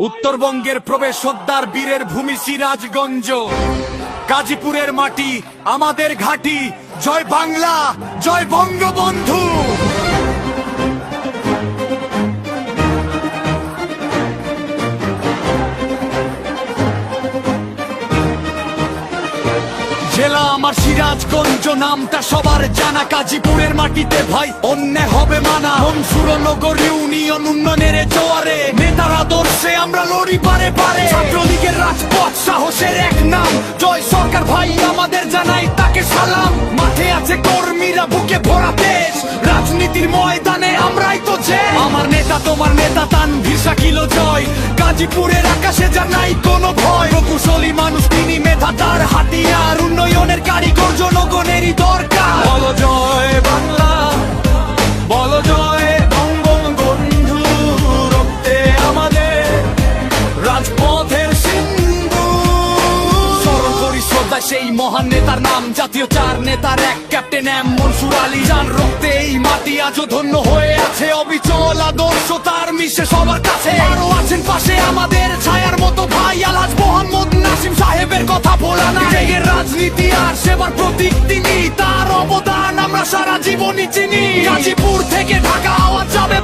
উত্তরবঙ্গের প্রবেশদ্বার বীরের ভূমি সিরাজগঞ্জ, গাজীপুরের মাটি আমাদের ঘাঁটি। জয় বাংলা, জয় বঙ্গবন্ধু। জেলা আমার সিরাজগঞ্জ, নামটা সবার জানা। গাজীপুরের মাটিতে ভাই অন্যায় হবে মানা। মনসুরনগর ইউনিয়ন উন্নয়নের জোয়ারে, নেতার আদর্শে আমরা লড়ি পারে পারে। ছাত্রলীগের রাজপথ সাহসের এক নাম। জয় সরকার ভাই আমাদের জানাই তাকে সালাম। মাঠে আছে কর্মীরা, বুকে ভরা দেশ। রাজনীতির ময়দানে আমরাই তো যে। আমার নেতা তোমার নেতা তানভীর শাকিল জয়। গাজীপুরের আকাশে জানাই কোনো ভয়। প্রকৌশলী মানুষ তিনি, মেধা তার হাতিয়ার। উন্নয়নের কারিগর জনগণেরই দরকার। বলো জয় বাংলা, বলো জয় বঙ্গবন্ধু। রক্তে আমাদের রাজপথের সিন্ধু। স্মরণ করি শ্রদ্ধায় সেই মহান নেতার নাম। জাতীয় চার নেতার এক, ক্যাপ্টেন এম মনসুর আলী। যার রক্তে এই মাটি আজও ধন্য হয়ে আছে। অবিচল আদর্শ তার মিশে সবার কাছে। আরো আছেন পাশে আমাদের ছায়ার মতো ভাই। আলহাজ মোহাম্মদ নাসিম সাহেবের কথা ভোলা না। রাজনীতি আর সেবার প্রতীক তিনি। তার অবদান আমরা সারা জীবনই চিনি। গাজীপুর থেকে ঢাকা আওয়াজ যাবে।